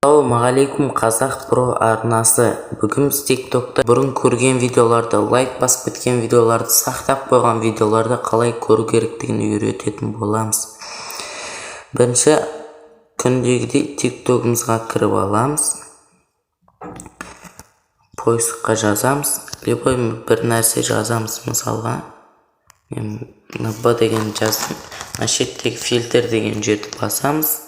Ассалаумағалейкум, Қазақ Про арнасы. Бүгін біз TikTok'та бұрын көрген видеоларды, лайк басып кеткен видеоларды, сақтап қойған видеоларды қалай көру керектігін үйрететін боламыз. Бірінші күндегідей TikTok'ымызға кіріп аламыз. Поискқа жазамыз. Либо бір нәрсе жазамыз, мысалға. Б деген жаздым. Шеттегі фильтр деген жерді басамыз.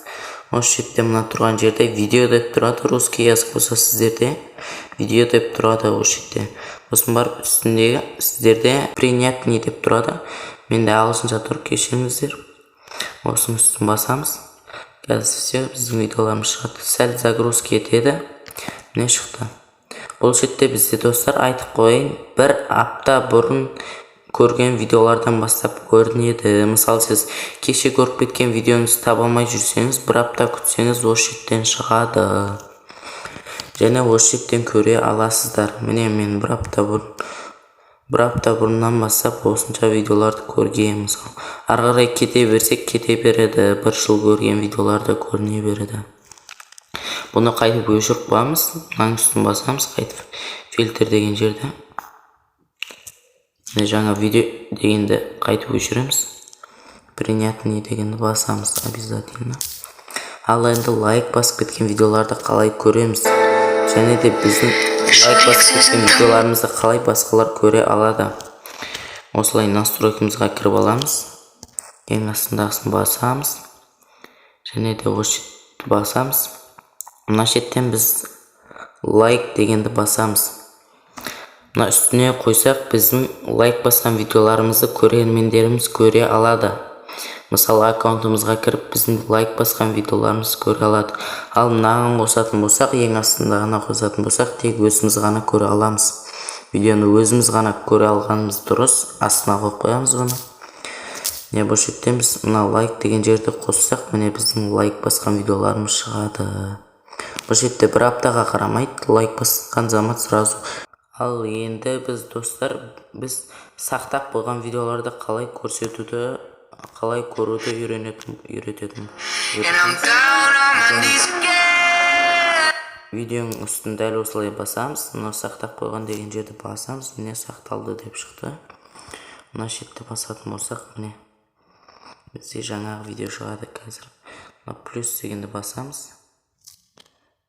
Осы жерде мына тұрған жерде видео деп тұрады, русский язык болса сіздерде видео деп тұрады осы жерде. Сосын барып үстіндегі сіздерде принятный деп тұрады. Менде ағылшынша тұр, кешіріңіздер. Осының үстін басамыз. Қазір все біздің видеоларымыз шығады. Сәл загрузка етеді. Міне шықты. Бұл жерде бізде достар айтып қойын, бір апта бұрын көрген видеолардан бастап көрінеді. Мысалы сіз кеше көріп кеткен видеоңызды таба алмай жүрсеңіз, бір апта күтсеңіз осы жерден шығады. Және осы жерден көре аласыздар. Міне мен бір апта бұрыннан бастап осынша видеоларды көргенмін. Мысалы ары қарай кете берсек кете береді. Бір жыл көрген видеоларды көріне береді. Бұны қайтып өшіріп қоямыз. Мынаның үстін басамыз, қайтып фильтр деген жерде. Жаңа видео дегенді қайтып өшіреміз. Принятный дегенді басамыз обязательно. Ал енді лайк басып кеткен видеоларды қалай көреміз? Және де біздің лайк басып кеткен видеоларымызды қалай басқалар көре алады? Осылай настройкамызға кіріп аламыз. Ең астындағысын басамыз. Және де осы жерді басамыз. Мына шеттен біз лайк дегенді басамыз. Мына үстіне қойсақ, біздің лайк басқан видеоларымызды көрермендеріміз көре алады. Мысалы, аккаунтымызға кіріп, біздің лайк басқан видеоларымызды көре алады. Ал мынаған қосатын болсақ, ең астындағына қосатын болсақ, тек өзіміз ғана көре аламыз. Видеоны өзіміз ғана көре алғанымыз дұрыс. Астына қойып қоямыз бұны. Не бұл жерден біз мына лайк деген жерді қоссақ, міне біздің лайк басқан видеоларымыз шығады. Бұл жерде бір аптаға қарамайды, лайк басқан замат сразу. Ал енді біз достар, біз сақтап қойған видеоларды қалай көрсетуді, қалай көруді үйрететін. Видеоның үстін дәл осылай басамыз. Мына сақтап қойған деген жерді басамыз. Міне сақталды деп шықты. Мына шетті басатын болсақ, міне бізде жаңағы видео шығады қазір. Мына плюс дегенді басамыз.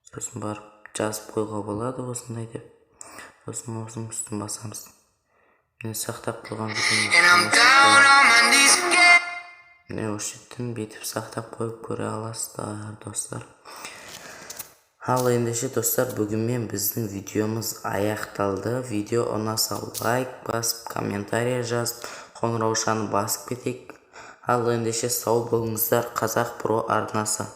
Сосын барып жазып қойға болады осындай деп. Сосын осының үстін басамыз. Мені сақтап қойған видеоны. Міне осы жерден бетіп сақтап қойып көре аласыздар достар. Ал ендеше достар, бүгінмен біздің видеомыз аяқталды. Видео ұнаса лайк басып, комментария жазып, қоңыраушаны басып кетейік. Ал ендеше сау болыңыздар. Қазақ Про арнасы.